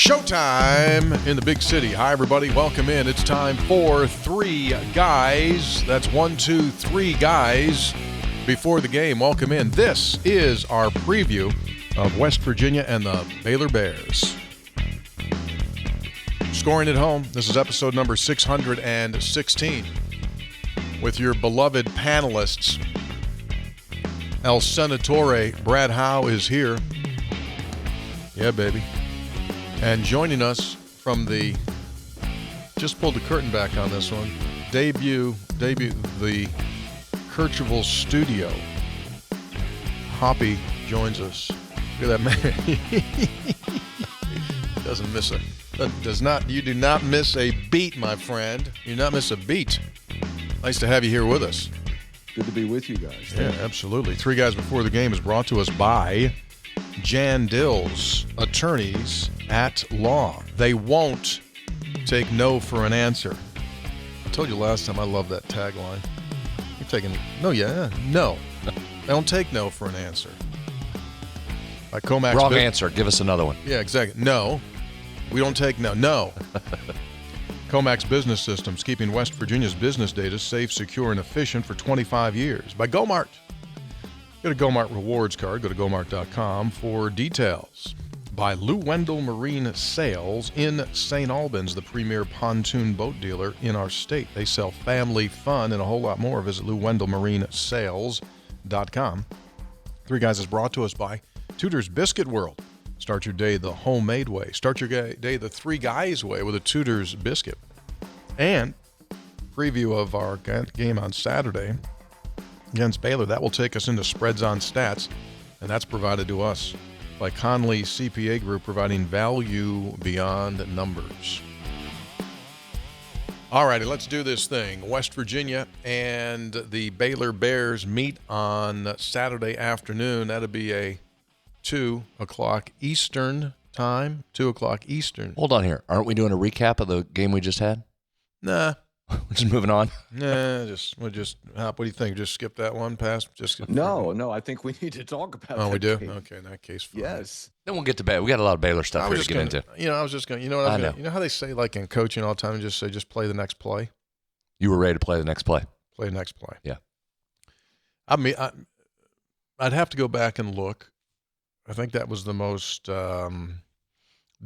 Showtime in the big city. Hi, everybody. Welcome in. It's time for Three Guys. That's 1, 2, 3 guys before the game. Welcome in. This is our preview of West Virginia and the Baylor Bears. Scoring at home. This is episode number 616 with your beloved panelists. El Senatore Brad Howe is here. Yeah, baby. And joining us from the, just pulled the curtain back on this one, debut, the Kirchhoff studio. Hoppy joins us. Look at that man. Doesn't miss you do not miss a beat, my friend. You do not miss a beat. Nice to have you here with us. Good to be with you guys. Yeah, absolutely. Three Guys Before the Game is brought to us by Jan Dill's Attorneys at Law. They won't take no for an answer. I told you last time I love that tagline. You're taking no. They don't take no for an answer. By Comax. Wrong answer. Give us another one. Yeah, exactly. No, we don't take no. No. Comax Business Systems, keeping West Virginia's business data safe, secure, and efficient for 25 years. By Gomart. Get a Gomart rewards card. Go to gomart.com for details. By Lou Wendell Marine Sales in St. Albans, the premier pontoon boat dealer in our state. They sell family fun and a whole lot more. Visit LouWendellMarineSales.com. Three Guys is brought to us by Tudor's Biscuit World. Start your day the homemade way. Start your day the Three Guys way with a Tudor's Biscuit. And preview of our game on Saturday against Baylor. That will take us into Spreads on Stats, and that's provided to us by Conley CPA Group, providing value beyond numbers. All righty, let's do this thing. West Virginia and the Baylor Bears meet on Saturday afternoon. That'll be a 2 o'clock Eastern time. 2 o'clock Eastern. Hold on here. Aren't we doing a recap of the game we just had? Nah. We're just moving on? Nah, what do you think? Just skip that one past? No, I think we need to talk about that. Oh, we do? Game. Okay, in that case, fine. Yes. Then we'll get to Baylor. We got a lot of Baylor stuff here to get into. I was just going to, you know how they say, like in coaching all the time, just play the next play? You were ready to play the next play. Play the next play. Yeah. I mean, I'd have to go back and look. I think that was the most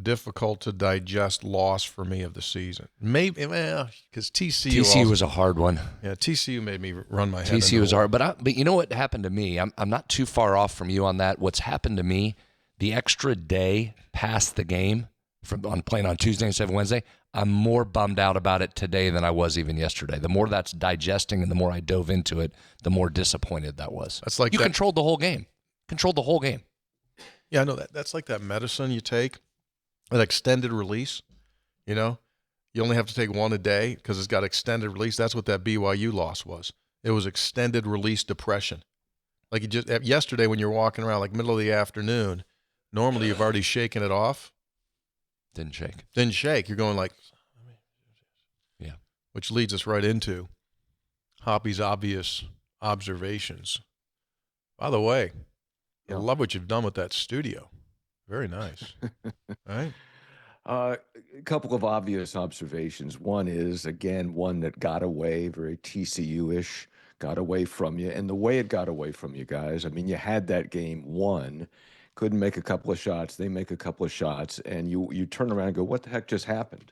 difficult to digest loss for me of the season. Maybe, because TCU was a hard one. Yeah, TCU made me run my head. TCU was hard, but you know what happened to me? I'm not too far off from you on that. What's happened to me, the extra day past the game on playing on Tuesday instead of Wednesday, I'm more bummed out about it today than I was even yesterday. The more that's digesting and the more I dove into it, the more disappointed that was. That's like you controlled the whole game. Controlled the whole game. Yeah, I know that. That's like that medicine you take, an extended release. You know, you only have to take one a day because it's got extended release. That's what that BYU loss was. It was extended release depression. Like yesterday when you're walking around like middle of the afternoon, normally you've already shaken it off. Didn't shake. You're going like, yeah. Which leads us right into Hoppy's obvious observations. By the way, I love what you've done with that studio. Very nice. All right. A couple of obvious observations. One is, again, one that got away, very TCU-ish, got away from you. And the way it got away from you guys, I mean, you had that game won, couldn't make a couple of shots. They make a couple of shots, and you turn around and go, what the heck just happened?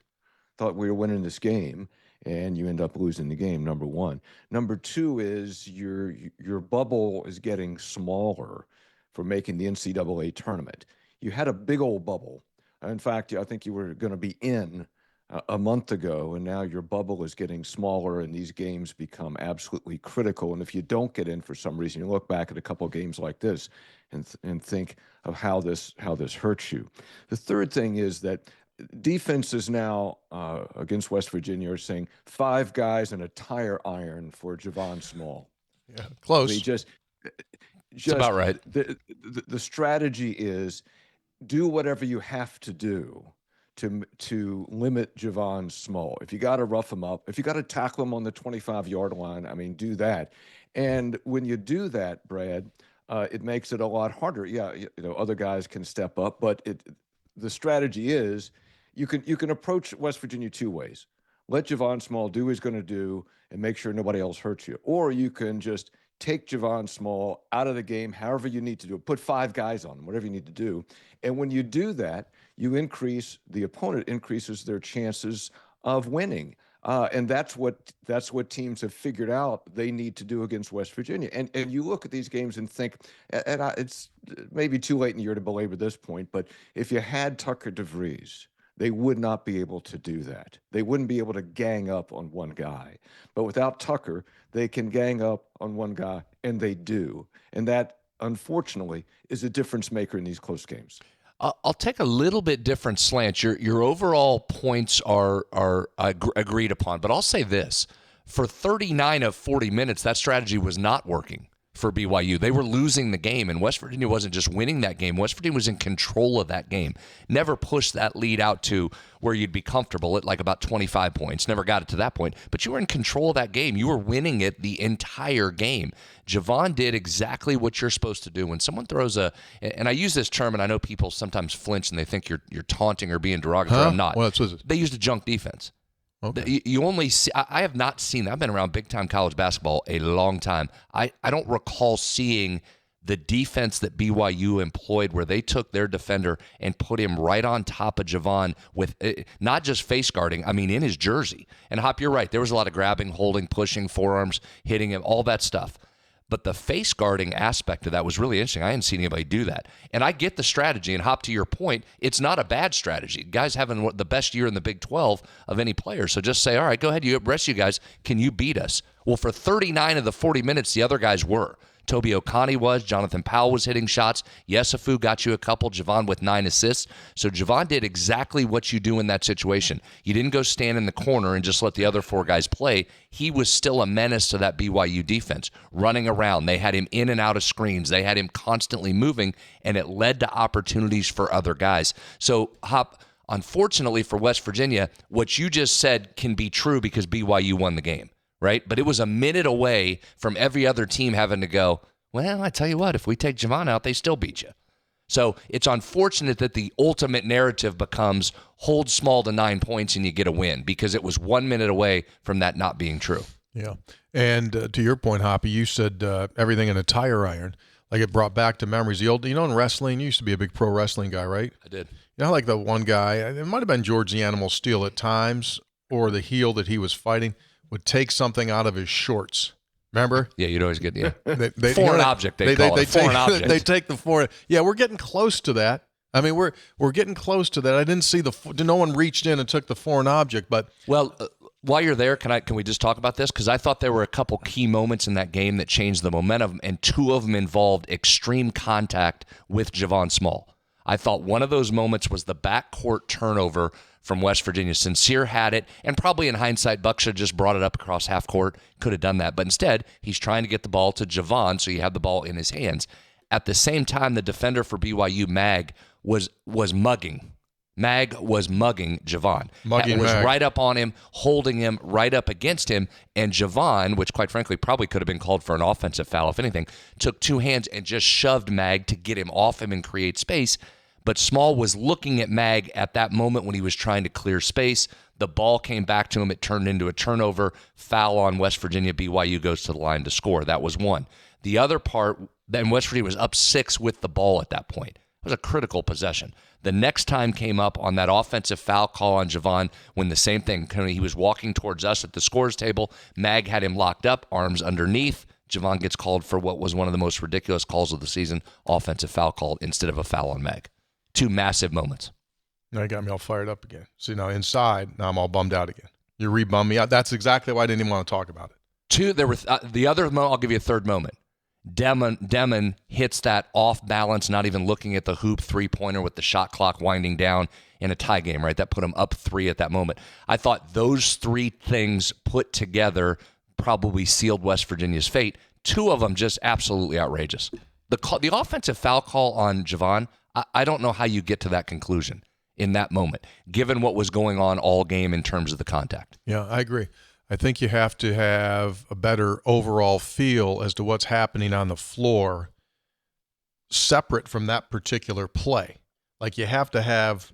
Thought we were winning this game, and you end up losing the game, number one. Number two is your bubble is getting smaller for making the NCAA tournament. You had a big old bubble. In fact, I think you were going to be in a month ago, and now your bubble is getting smaller, and these games become absolutely critical. And if you don't get in for some reason, you look back at a couple of games like this and think of how this hurts you. The third thing is that defenses now against West Virginia are saying 5 guys and a tire iron for Javon Small. Yeah, close. It's about right. The strategy is do whatever you have to do to limit Javon Small. If you got to rough him up, if you got to tackle him on the 25-yard line, I mean, do that. And when you do that, Brad, it makes it a lot harder. Yeah, other guys can step up, but the strategy is you can approach West Virginia two ways. Let Javon Small do what he's going to do and make sure nobody else hurts you. Or you can just take Javon Small out of the game however you need to do it. Put 5 guys on him, whatever you need to do. And when you do that, the opponent increases their chances of winning. And that's what teams have figured out they need to do against West Virginia. And you look at these games and think, it's maybe too late in the year to belabor this point, but if you had Tucker DeVries, they would not be able to do that. They wouldn't be able to gang up on one guy. But without Tucker, they can gang up on one guy, and they do. And that, unfortunately, is a difference maker in these close games. I'll take a little bit different slant. Your overall points are agreed upon, but I'll say this. For 39 of 40 minutes, that strategy was not working for BYU. They were losing the game, and West Virginia wasn't just winning that game. West Virginia was in control of that game. Never pushed that lead out to where you'd be comfortable at like about 25 points. Never got it to that point. But you were in control of that game. You were winning it the entire game. Javon did exactly what you're supposed to do. When someone throws and I use this term, and I know people sometimes flinch and they think you're taunting or being derogatory. I'm not. Well, they used a junk defense. Okay. You only see, I have not seen that. I've been around big-time college basketball a long time. I don't recall seeing the defense that BYU employed where they took their defender and put him right on top of Javon with not just face guarding, I mean in his jersey. And Hop, you're right. There was a lot of grabbing, holding, pushing, forearms, hitting him, all that stuff. But the face guarding aspect of that was really interesting. I hadn't seen anybody do that. And I get the strategy. And Hop, to your point, it's not a bad strategy. Guys having the best year in the Big 12 of any player. So just say, all right, go ahead. Rest you guys. Can you beat us? Well, for 39 of the 40 minutes, the other guys were. Toby Okani was. Jonathan Powell was hitting shots. Yesufu got you a couple. Javon with 9 assists. So Javon did exactly what you do in that situation. You didn't go stand in the corner and just let the other 4 guys play. He was still a menace to that BYU defense, running around. They had him in and out of screens. They had him constantly moving, and it led to opportunities for other guys. So, Hop, unfortunately for West Virginia, what you just said can be true because BYU won the game. Right? But it was a minute away from every other team having to go, well, I tell you what, if we take Javon out, they still beat you. So it's unfortunate that the ultimate narrative becomes hold Small to 9 points and you get a win because it was 1 minute away from that not being true. Yeah. And to your point, Hoppy, you said everything in a tire iron. Like it brought back to memories. The old, in wrestling, you used to be a big pro wrestling guy, right? I did. Like the one guy, it might have been George the Animal Steel at times, or the heel that he was fighting would take something out of his shorts. Remember? Yeah, you'd always get they foreign object. They call it foreign object. They take the foreign. Yeah, we're getting close to that. I mean, we're getting close to that. I didn't see no one reached in and took the foreign object, but while you're there, can we just talk about this? Because I thought there were a couple key moments in that game that changed the momentum, and 2 of them involved extreme contact with Javon Small. I thought one of those moments was the backcourt turnover from West Virginia. Sincere had it, and probably in hindsight, Buck should have just brought it up across half court, could have done that. But instead, he's trying to get the ball to Javon, so you have the ball in his hands. At the same time, the defender for BYU, Mag, was mugging. Mag was mugging Javon. Was right up on him, holding him right up against him, and Javon, which quite frankly probably could have been called for an offensive foul, if anything, took 2 hands and just shoved Mag to get him off him and create space. But Small was looking at Mag at that moment when he was trying to clear space. The ball came back to him. It turned into a turnover. Foul on West Virginia. BYU goes to the line to score. That was one. The other part, then West Virginia was up 6 with the ball at that point. It was a critical possession. The next time came up on that offensive foul call on Javon when the same thing. He was walking towards us at the scores table. Mag had him locked up, arms underneath. Javon gets called for what was one of the most ridiculous calls of the season, offensive foul call instead of a foul on Mag. 2 massive moments. Now you got me all fired up again. See, now inside, now I'm all bummed out again. You re-bummed me out. That's exactly why I didn't even want to talk about it. There were the other moment. I'll give you a third moment. Demon hits that off balance, not even looking at the hoop 3-pointer with the shot clock winding down in a tie game. Right, that put him up 3 at that moment. I thought those 3 things put together probably sealed West Virginia's fate. 2 of them just absolutely outrageous. The offensive foul call on Javon. I don't know how you get to that conclusion in that moment, given what was going on all game in terms of the contact. Yeah, I agree. I think you have to have a better overall feel as to what's happening on the floor separate from that particular play. Like, you have to have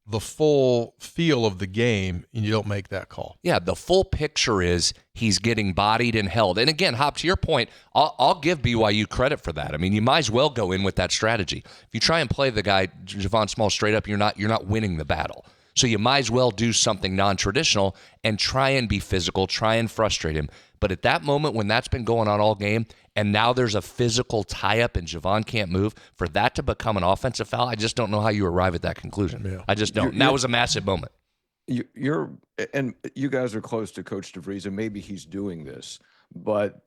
the full feel of the game, and you don't make that call. Yeah, the full picture is he's getting bodied and held. And again, Hop, to your point, I'll give BYU credit for that. I mean, you might as well go in with that strategy. If you try and play the guy, Javon Small, straight up, you're not winning the battle. So you might as well do something non-traditional and try and be physical, try and frustrate him. But at that moment when that's been going on all game, and now there's a physical tie-up and Javon can't move, for that to become an offensive foul, I just don't know how you arrive at that conclusion. Yeah. I just don't. That was a massive moment. And you guys are close to Coach DeVries, and maybe he's doing this, but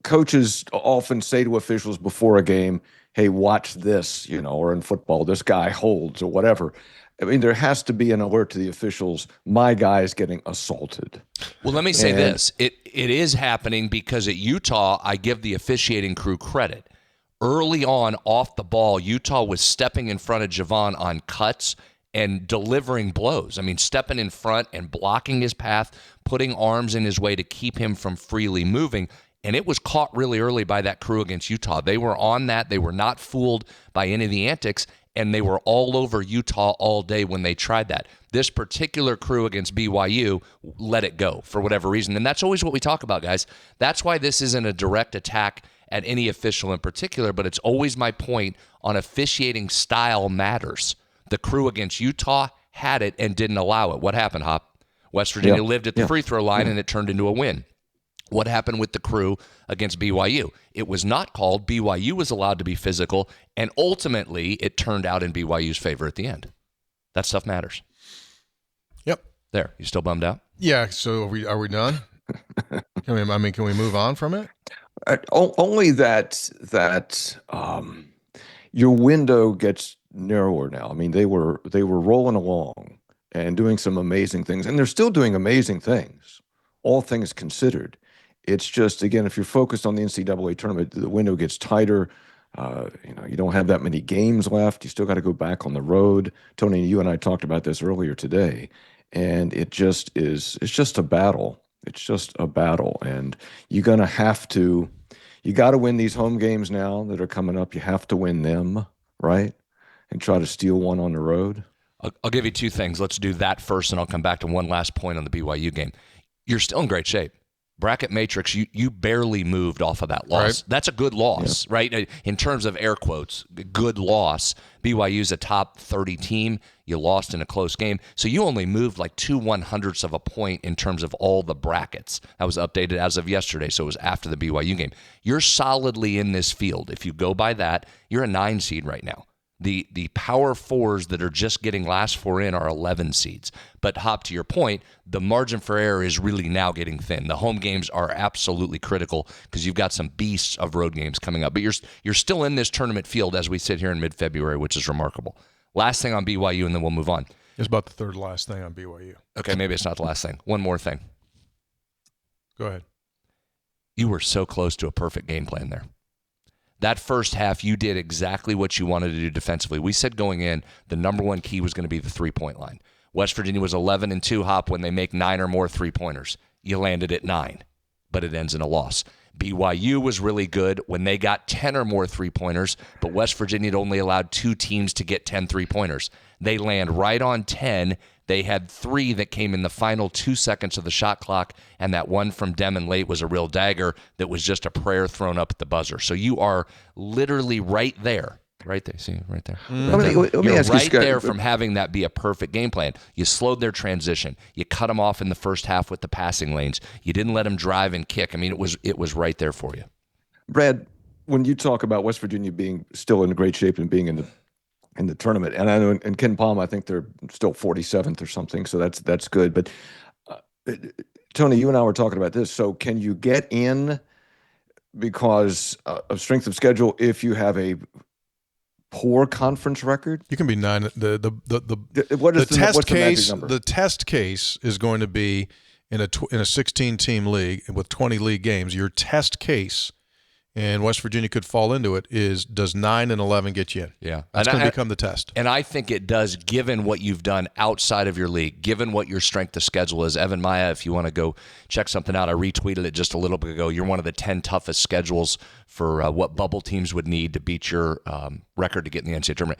coaches often say to officials before a game, hey, watch this, or in football, this guy holds or whatever. I mean, there has to be an alert to the officials. My guy is getting assaulted. Well, let me say this. It is happening because at Utah, I give the officiating crew credit. Early on, off the ball, Utah was stepping in front of Javon on cuts and delivering blows. I mean, stepping in front and blocking his path, putting arms in his way to keep him from freely moving. And it was caught really early by that crew against Utah. They were on that. They were not fooled by any of the antics, and they were all over Utah all day when they tried that. This particular crew against BYU let it go for whatever reason. And that's always what we talk about, guys. That's why this isn't a direct attack at any official in particular, but it's always my point on officiating style matters. The crew against Utah had it and didn't allow it. What happened, Hop? West Virginia lived at the free throw line, and it turned into a win. What happened with the crew against BYU? It was not called. BYU was allowed to be physical, and ultimately it turned out in BYU's favor at the end. That stuff matters. Yep. There. You still bummed out? Yeah. So are we done? Can we move on from it? Only that your window gets narrower now. I mean, they were rolling along and doing some amazing things, and they're still doing amazing things, all things considered. It's just, again, if you're focused on the NCAA tournament, the window gets tighter. You don't have that many games left. You still got to go back on the road. Tony, you and I talked about this earlier today, and it's just a battle. It's just a battle, and you got to win these home games now that are coming up. You have to win them, right? And try to steal one on the road. I'll give you two things. Let's do that first, and I'll come back to one last point on the BYU game. You're still in great shape. Bracket matrix, you barely moved off of that loss. Right. That's a good loss, right? In terms of air quotes, good loss. BYU's a top 30 team. You lost in a close game. So you only moved like 2/100ths of a point in terms of all the brackets. That was updated as of yesterday, so it was after the BYU game. You're solidly in this field. If you go by that, you're a 9 seed right now. The power fours that are just getting last four in are 11 seeds. But Hop, to your point, the margin for error is really now getting thin. The home games are absolutely critical because you've got some beasts of road games coming up. But you're still in this tournament field as we sit here in mid-February, which is remarkable. Last thing on BYU, and then we'll move on. It's about the third last thing on BYU. Okay, maybe it's not the last thing. One more thing. Go ahead. You were so close to a perfect game plan there. That first half, you did exactly what you wanted to do defensively. We said going in, the number one key was going to be the three-point line. West Virginia was 11-2, Hop, when they make 9 or more three-pointers. You landed at 9, but it ends in a loss. BYU was really good when they got 10 or more three-pointers, but West Virginia had only allowed 2 teams to get 10 three-pointers. They land right on 10. They had 3 that came in the final 2 seconds of the shot clock, and that one from Demon late was a real dagger that was just a prayer thrown up at the buzzer. So you are literally right there. Right there. See, right there. Let me You're ask right you, Scott, there from having that be a perfect game plan. You slowed their transition. You cut them off in the first half with the passing lanes. You didn't let them drive and kick. I mean, it was right there for you. Brad, when you talk about West Virginia being still in great shape and being in the tournament, and I know in Ken Palm, I think they're still 47th or something, so that's good. But Tony, you and I were talking about this. So can you get in because of strength of schedule if you have a poor conference record? You can be 9. What is the test case? The magic number? The test case is going to be in a 16-team league with 20 league games. Your test case and West Virginia could fall into it, is does 9 and 11 get you in? Yeah. That's going to become the test. And I think it does, given what you've done outside of your league, given what your strength of schedule is. Evan Maya, if you want to go check something out, I retweeted it just a little bit ago. You're one of the 10 toughest schedules for what bubble teams would need to beat your record to get in the NCAA tournament.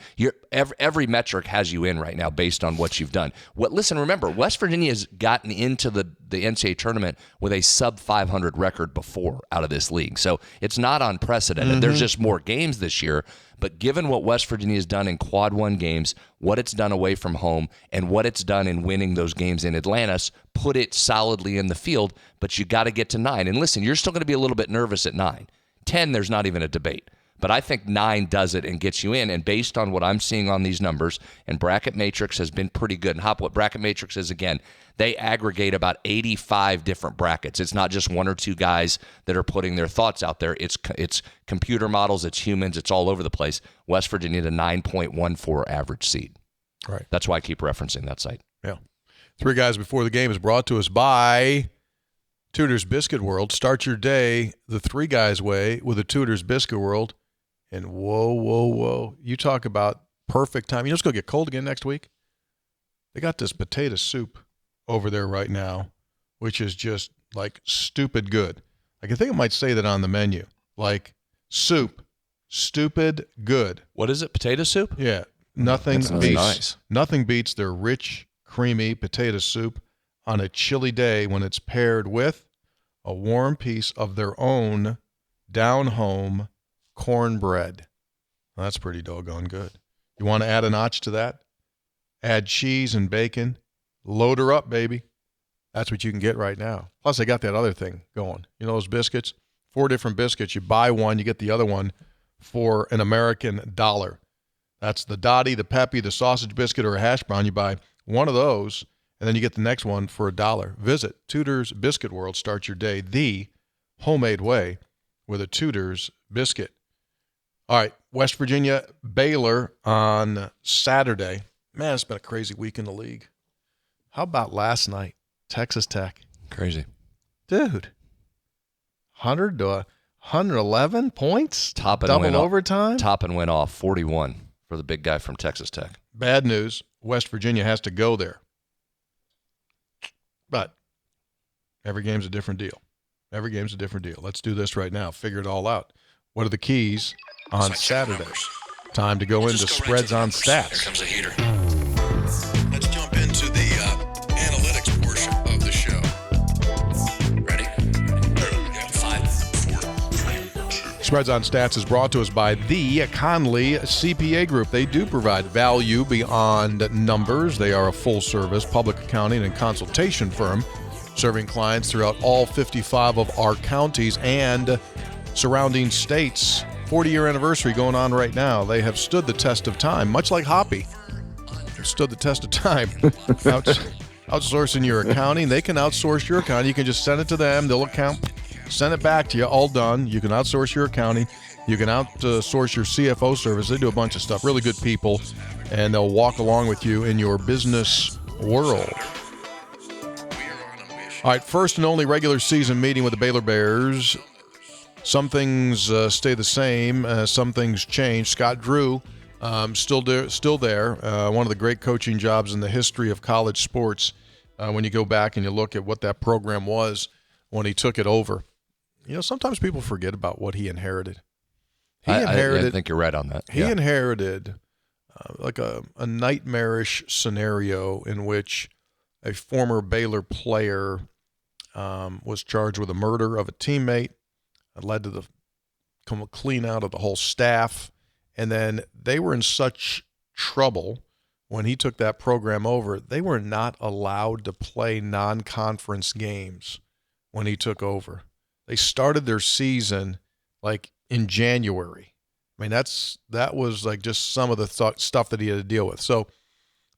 Every metric has you in right now based on what you've done. Listen, remember, West Virginia has gotten into the NCAA tournament with a sub-500 record before out of this league. So it's not unprecedented. There's just more games this year. But given what West Virginia has done in Quad 1 games, what it's done away from home, and what it's done in winning those games in Atlantis, put it solidly in the field, but you got to get to 9. And listen, you're still going to be a little bit nervous at 9. 10, there's not even a debate. But I think 9 does it and gets you in. And based on what I'm seeing on these numbers, and Bracket Matrix has been pretty good. And Hop, what Bracket Matrix is, again, they aggregate about 85 different brackets. It's not just one or two guys that are putting their thoughts out there. It's computer models, it's humans, it's all over the place. West Virginia, the 9.14 average seed. Right. That's why I keep referencing that site. Yeah. 3 Guys Before the Game is brought to us by Tudor's Biscuit World. Start your day the 3 Guys way with a Tudor's Biscuit World. And whoa. You talk about perfect time. You know it's going to get cold again next week? They got this potato soup over there right now, which is just like stupid good. Like, I think it might say that on the menu. Like, soup, stupid good. What is it, potato soup? Yeah. Nothing beats their rich, creamy potato soup on a chilly day when it's paired with a warm piece of their own down-home cornbread. Well, that's pretty doggone good. You want to add a notch to that? Add cheese and bacon. Load her up, baby. That's what you can get right now. Plus, they got that other thing going. You know those biscuits? 4 different biscuits. You buy one, you get the other one for an American dollar. That's the Dottie, the Peppy, the sausage biscuit, or a hash brown. You buy one of those, and then you get the next one for $1. Visit Tudor's Biscuit World. Start your day the homemade way with a Tudor's biscuit. All right, West Virginia, Baylor on Saturday. Man, it's been a crazy week in the league. How about last night, Texas Tech? Crazy. Dude, 100 to 111 points? Top and double win overtime? Top and went off 41 for the big guy from Texas Tech. Bad news, West Virginia has to go there. But every game's a different deal. Every game's a different deal. Let's do this right now. Figure it all out. What are the keys on Saturday? Time to go into spreads on stats. Here comes a heater. Let's jump into the analytics portion of the show. Ready? 5, 4, 3. Spreads on Stats is brought to us by the Conley CPA Group. They do provide value beyond numbers. They are a full-service public accounting and consultation firm serving clients throughout all 55 of our counties and surrounding states. 40-year anniversary going on right now. They have stood the test of time, much like Hoppy. Stood the test of time. Outsourcing your accounting. They can outsource your accounting. You can just send it to them. They'll send it back to you, all done. You can outsource your accounting. You can outsource your CFO service. They do a bunch of stuff. Really good people, and they'll walk along with you in your business world. All right, first and only regular season meeting with the Baylor Bears. Some things stay the same. Some things change. Scott Drew still there. One of the great coaching jobs in the history of college sports. When you go back and you look at what that program was when he took it over. You know, sometimes people forget about what he inherited. I think you're right on that. He inherited like a nightmarish scenario in which a former Baylor player was charged with the murder of a teammate. It led to the clean out of the whole staff. And then they were in such trouble when he took that program over. They were not allowed to play non-conference games when he took over. They started their season like in January. I mean, that was like just some of the stuff that he had to deal with. So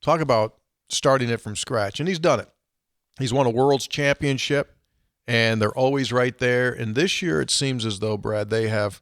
talk about starting it from scratch. And he's done it. He's won a world's championship. And they're always right there. And this year it seems as though, Brad, they have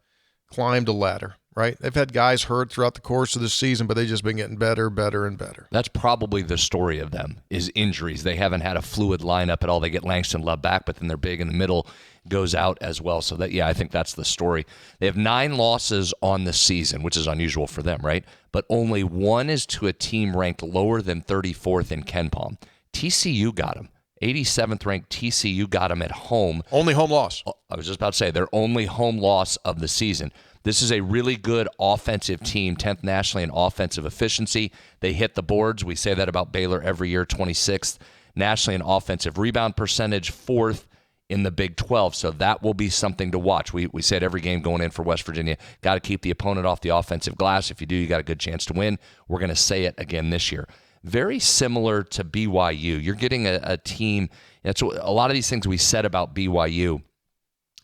climbed a ladder, right? They've had guys hurt throughout the course of the season, but they've just been getting better, and better. That's probably the story of them, is injuries. They haven't had a fluid lineup at all. They get Langston Love back, but then they're big in the middle. goes out as well. So that, I think that's the story. They have 9 losses on the season, which is unusual for them, right? But only 1 is to a team ranked lower than 34th in KenPom. TCU got them. 87th ranked TCU got them at home. Only home loss. I was just about to say, their only home loss of the season. This is a really good offensive team, 10th nationally in offensive efficiency. They hit the boards. We say that about Baylor every year, 26th nationally in offensive rebound percentage, 4th in the Big 12. So that will be something to watch. We said every game going in for West Virginia, got to keep the opponent off the offensive glass. If you do, you got a good chance to win. We're going to say it again this year. Very similar to BYU. You're getting a team. That's a lot of these things we said about BYU,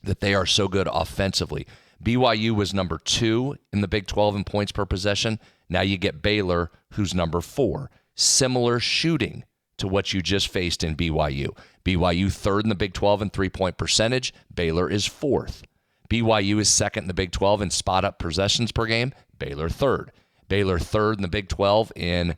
that they are so good offensively. BYU was number 2 in the Big 12 in points per possession. Now you get Baylor, who's number 4. Similar shooting to what you just faced in BYU. BYU 3rd in the Big 12 in three-point percentage. Baylor is 4th. BYU is 2nd in the Big 12 in spot-up possessions per game. Baylor 3rd. Baylor 3rd in the Big 12 BYU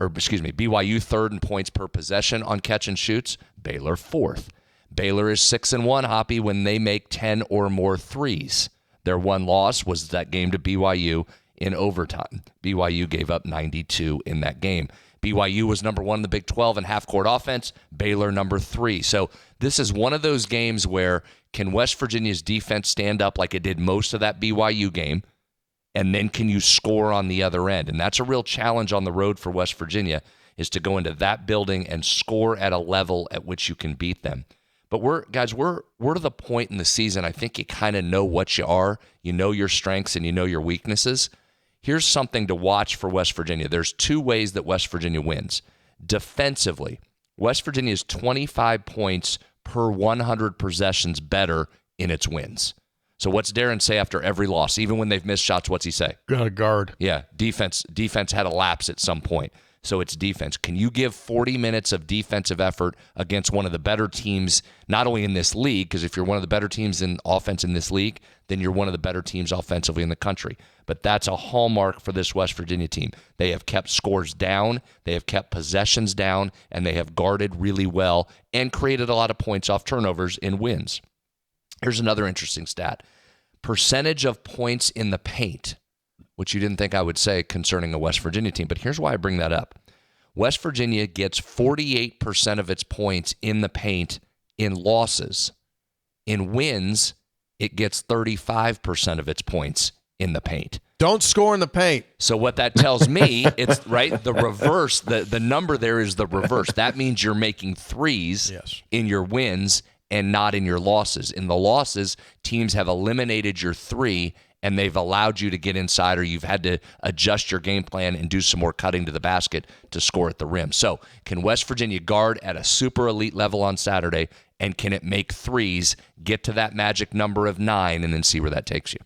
3rd in points per possession on catch and shoots. Baylor 4th. Baylor is 6-1, Hoppy, when they make 10 or more threes. Their one loss was that game to BYU in overtime. BYU gave up 92 in that game. BYU was number 1 in the Big 12 in half-court offense. Baylor number 3. So this is one of those games where can West Virginia's defense stand up like it did most of that BYU game, and then can you score on the other end? And that's a real challenge on the road for West Virginia, is to go into that building and score at a level at which you can beat them. But we're to the point in the season, I think you kind of know what you are. You know your strengths and you know your weaknesses. Here's something to watch for West Virginia. There's 2 ways that West Virginia wins. Defensively, West Virginia is 25 points per 100 possessions better in its wins. So what's Darren say after every loss? Even when they've missed shots, what's he say? Got to guard. Yeah, defense had a lapse at some point. So it's defense. Can you give 40 minutes of defensive effort against one of the better teams, not only in this league, because if you're one of the better teams in offense in this league, then you're one of the better teams offensively in the country. But that's a hallmark for this West Virginia team. They have kept scores down, they have kept possessions down, and they have guarded really well and created a lot of points off turnovers in wins. Here's another interesting stat. Percentage of points in the paint, which you didn't think I would say concerning a West Virginia team, but here's why I bring that up. West Virginia gets 48% of its points in the paint in losses. In wins, it gets 35% of its points in the paint. Don't score in the paint. So what that tells me, it's right, the reverse, the number there is the reverse. That means you're making threes in your wins and not in your losses. In the losses, teams have eliminated your 3 and they've allowed you to get inside, or you've had to adjust your game plan and do some more cutting to the basket to score at the rim. So can West Virginia guard at a super elite level on Saturday, and can it make threes, get to that magic number of 9, and then see where that takes you?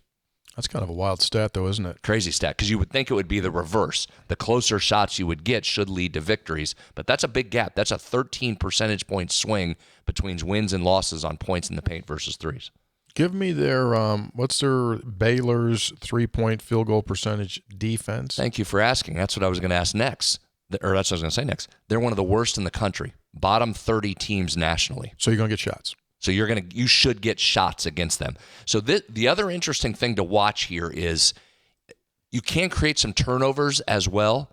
That's kind of a wild stat, though, isn't it? Crazy stat, because you would think it would be the reverse. The closer shots you would get should lead to victories, but that's a big gap. That's a 13 percentage point swing between wins and losses on points in the paint versus threes. Give me their what's their Baylor's 3-point field goal percentage defense? Thank you for asking. That's what I was going to ask next. Or that's what I was going to say next. They're one of the worst in the country. Bottom 30 teams nationally. So you're going to get shots. So you should get shots against them. So the other interesting thing to watch here is you can create some turnovers as well.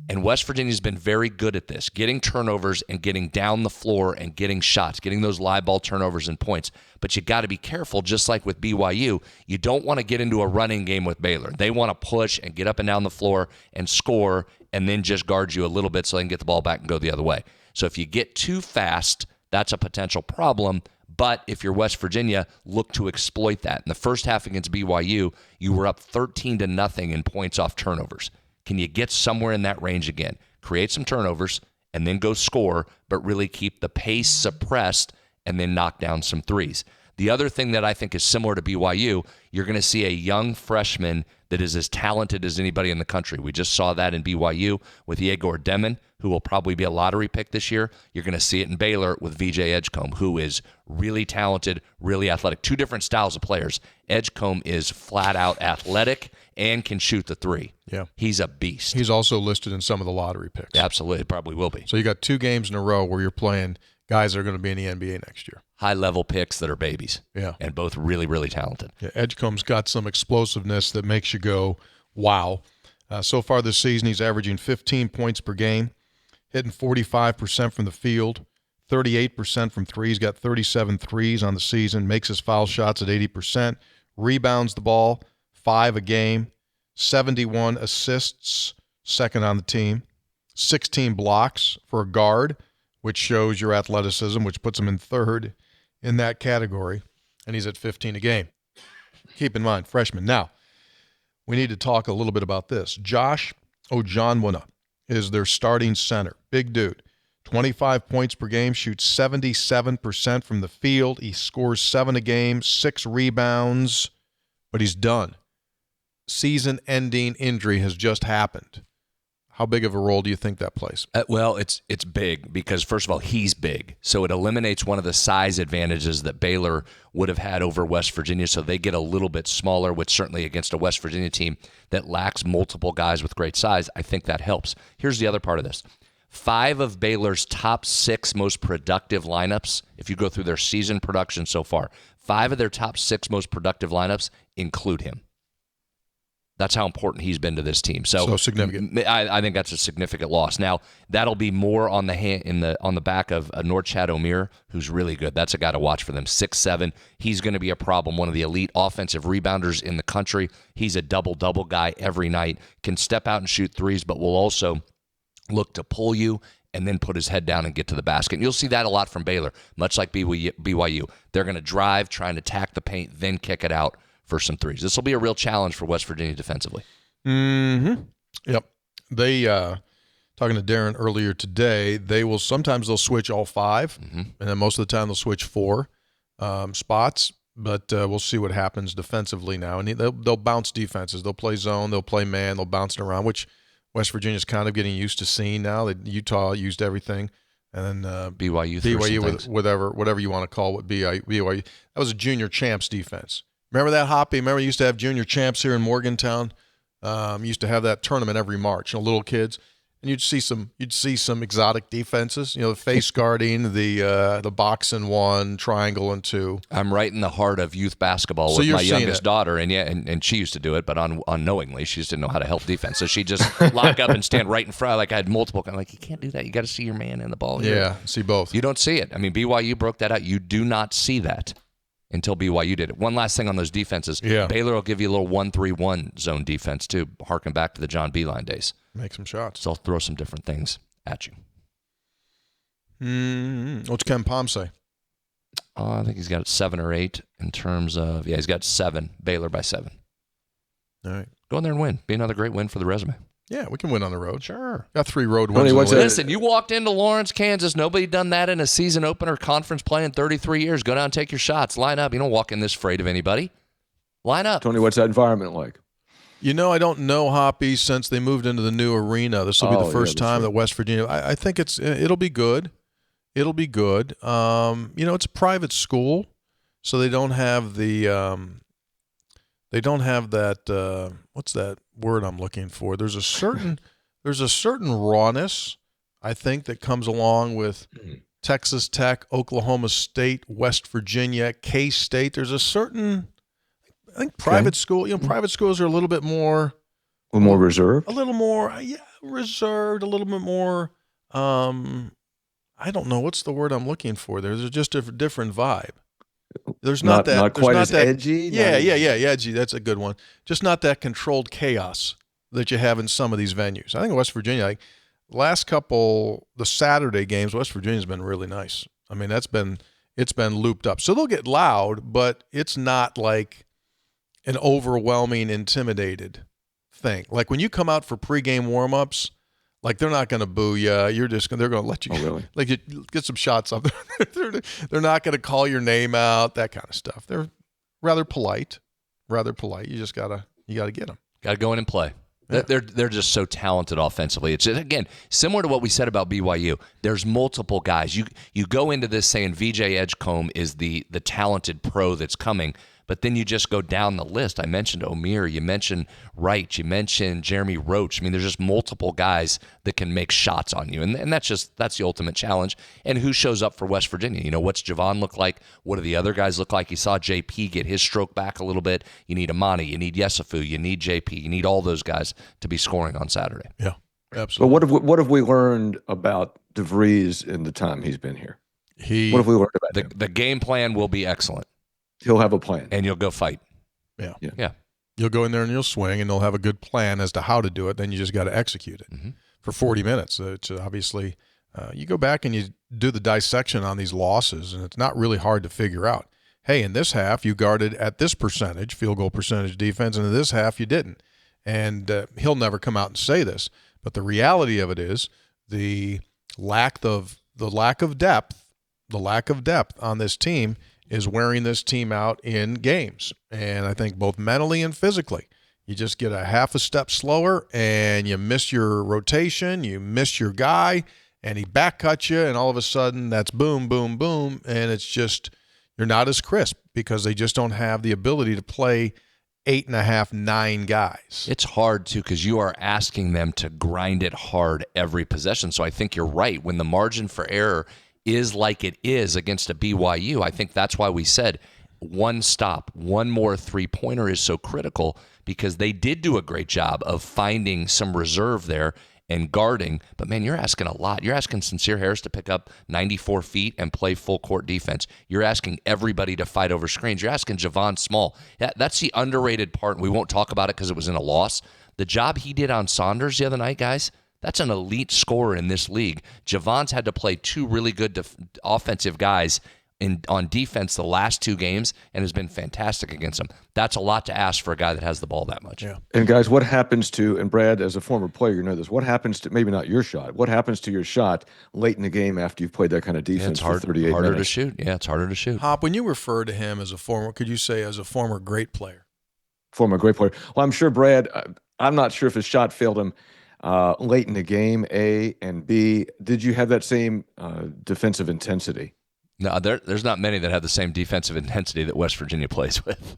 And West Virginia's been very good at this, getting turnovers and getting down the floor and getting shots, getting those live ball turnovers and points. But you got to be careful, just like with BYU. You don't want to get into a running game with Baylor. They want to push and get up and down the floor and score and then just guard you a little bit so they can get the ball back and go the other way. So if you get too fast, that's a potential problem. But if you're West Virginia, look to exploit that. In the first half against BYU, you were up 13-0 in points off turnovers. Can you get somewhere in that range again? Create some turnovers and then go score, but really keep the pace suppressed and then knock down some threes. The other thing that I think is similar to BYU, you're going to see a young freshman that is as talented as anybody in the country. We just saw that in BYU with Yegor Demon, who will probably be a lottery pick this year. You're going to see it in Baylor with VJ Edgecombe, who is really talented, really athletic. 2 different styles of players. Edgecombe is flat out athletic and can shoot the 3. Yeah. He's a beast. He's also listed in some of the lottery picks. Absolutely. It probably will be. So you got 2 games in a row where you're playing guys that are going to be in the NBA next year. High-level picks that are babies. Yeah. And both really, really talented. Yeah, Edgecombe's got some explosiveness that makes you go, wow. So far this season, he's averaging 15 points per game, hitting 45% from the field, 38% from three. He's got 37 threes on the season, makes his foul shots at 80%, rebounds the ball, 5 a game, 71 assists, second on the team, 16 blocks for a guard, which shows your athleticism, which puts him in third in that category, and he's at 15 a game. Keep in mind, freshman. Now, we need to talk a little bit about this. Josh Ojonwuna is their starting center. Big dude. 25 points per game, shoots 77% from the field. He scores 7 a game, 6 rebounds, but he's done. Season-ending injury has just happened. How big of a role do you think that plays? Well, it's big because, first of all, he's big. So it eliminates one of the size advantages that Baylor would have had over West Virginia. So they get a little bit smaller, which certainly against a West Virginia team that lacks multiple guys with great size, I think that helps. Here's the other part of this. 5 of Baylor's top 6 most productive lineups, if you go through their season production so far, 5 of their top 6 most productive lineups include him. That's how important he's been to this team. So significant. I think that's a significant loss. Now that'll be more on the back of Norchad O'Meara, who's really good. That's a guy to watch for them. 6'7". He's going to be a problem. One of the elite offensive rebounders in the country. He's a double-double guy every night. Can step out and shoot threes, but will also look to pull you and then put his head down and get to the basket. And you'll see that a lot from Baylor, much like BYU. They're going to drive, try and attack the paint, then kick it out for some threes. This will be a real challenge for West Virginia defensively. Mm-hmm. Yep. They, talking to Darren earlier today, sometimes they'll switch all 5, and then most of the time they'll switch 4 spots, but we'll see what happens defensively now. And they'll bounce defenses. They'll play zone, they'll play man, they'll bounce it around, which West Virginia's kind of getting used to seeing now. That Utah used everything. And then BYU with whatever you want to call it, BYU. That was a junior champs defense. Remember that, Hoppy? Remember you used to have junior champs here in Morgantown? Used to have that tournament every March, little kids. And you'd see some exotic defenses, the face guarding, the box and 1, triangle and 2. I'm right in the heart of youth basketball with my youngest daughter, and she used to do it, but unknowingly, she just didn't know how to help defense. So she just lock up and stand right in front. Like I had multiple. I'm like, you can't do that. You got to see your man in the ball. Yeah, see both. You don't see it. I mean, BYU broke that out. You do not see that until BYU did it. One last thing on those defenses. Yeah. Baylor will give you a little 1-3-1 zone defense, too, harken back to the John Beilein days. Make some shots. So I'll throw some different things at you. What's Ken Palm say? I think he's got 7 or 8 in terms of, he's got 7. Baylor by 7. All right. Go in there and win. Be another great win for the resume. Yeah, we can win on the road. Sure. Got 3 road wins. Listen, you walked into Lawrence, Kansas. Nobody done that in a season opener conference play in 33 years. Go down and take your shots. Line up. You don't walk in this afraid of anybody. Line up. Tony, what's that environment like? I don't know Hoppy since they moved into the new arena. This will be the first time that West Virginia. I think it'll be good. It'll be good. It's a private school, so they don't have the that. What's that word I'm looking for? There's a certain rawness, I think, that comes along with Texas Tech, Oklahoma State, West Virginia, K-State. There's a certain, I think, private school. Private schools are a little bit more, reserved. A little more, reserved. A little bit more. I don't know what's the word I'm looking for. There's just a different vibe. There's not quite as edgy. Yeah, edgy. That's a good one. Just not that controlled chaos that you have in some of these venues. I think West Virginia, the Saturday games, West Virginia's been really nice. I mean, it's been looped up. So they'll get loud, but it's not like an overwhelming, intimidated thing. Like when you come out for pregame warm-ups, they're not going to boo you. They're going to let you you get some shots up. They're not going to call your name out, that kind of stuff. They're rather polite. You just got to get them. Got to go in and play. Yeah. They're just so talented offensively. It's just, again, similar to what we said about BYU. There's multiple guys. You go into this saying VJ Edgecombe is the talented pro that's coming, But then you just go down the list. I mentioned O'Meara. You mentioned Wright. You mentioned Jeremy Roach. I mean, there's just multiple guys that can make shots on you. And that's the ultimate challenge. And who shows up for West Virginia? You know, what's Javon look like? What do the other guys look like? You saw JP get his stroke back a little bit. You need Amani. You need Yesufu. You need JP. You need all those guys to be scoring on Saturday. Yeah, absolutely. But what have we learned about DeVries in the time he's been here? What have we learned about him? The game plan will be excellent. He'll have a plan. And you'll go fight. Yeah. You'll go in there and you'll swing, and they'll have a good plan as to how to do it. Then you just got to execute it for 40 minutes. It's obviously, you go back and you do the dissection on these losses, and it's not really hard to figure out. Hey, in this half, you guarded at this percentage, field goal percentage defense, and in this half, you didn't. And he'll never come out and say this, but the reality of it is the lack of depth on this team is wearing this team out in games. And I think both mentally and physically, you just get a half a step slower and you miss your rotation, you miss your guy, and he back cuts you, and all of a sudden that's boom, boom, boom, and it's just you're not as crisp because they just don't have the ability to play 8.5, 9 guys. It's hard, too, because you are asking them to grind it hard every possession. So I think you're right. When the margin for error is like it is against a BYU, I think that's why we said one stop, one more three-pointer is so critical, because they did do a great job of finding some reserve there and guarding. But, man, you're asking a lot. You're asking Sincere Harris to pick up 94 feet and play full-court defense. You're asking everybody to fight over screens. You're asking Javon Small. That's the underrated part, and we won't talk about it because it was in a loss. The job he did on Saunders the other night, guys, that's an elite scorer in this league. Javon's had to play two really good offensive guys on defense the last 2 games and has been fantastic against them. That's a lot to ask for a guy that has the ball that much. Yeah. And guys, what happens to, and Brad, as a former player, you know this, what happens to, maybe not your shot, what happens to your shot late in the game after you've played that kind of defense for 38 minutes? Harder to shoot. Yeah, it's harder to shoot. Hop, when you refer to him as a former, could you say as a former great player? Former great player. Well, I'm sure, Brad, I'm not sure if his shot failed him late in the game, A, and B, did you have that same defensive intensity? No, there's not many that have the same defensive intensity that West Virginia plays with.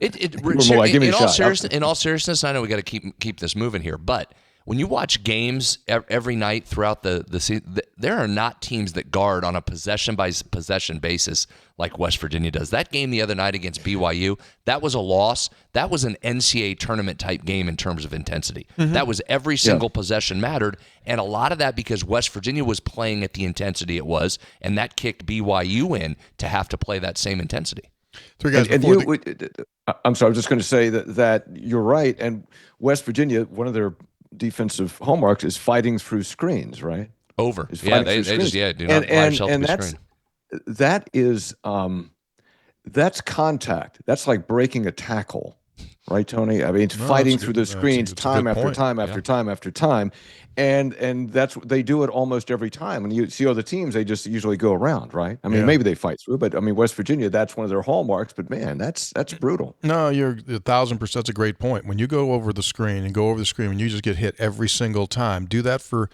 In all seriousness, I know we got to keep this moving here, but when you watch games every night throughout the season, there are not teams that guard on a possession-by-possession basis like West Virginia does. That game the other night against BYU, that was a loss. That was an NCAA tournament-type game in terms of intensity. That was every single possession mattered, and a lot of that because West Virginia was playing at the intensity it was, and that kicked BYU in to have to play that same intensity. I'm sorry, I was just going to say that you're right, and West Virginia, one of their defensive hallmarks is fighting through screens, right? They do not allow yourself to be screened. That is that's contact. That's like breaking a tackle, right, Tony? I mean, it's fighting through the screens time after time after time after time, and that's they do it almost every time. And you see other teams, they just usually go around, right? I mean, maybe they fight through, but I mean, West Virginia, that's one of their hallmarks. But man, that's brutal. No, you're 1,000%. That's a great point. When you go over the screen and you just get hit every single time, do that for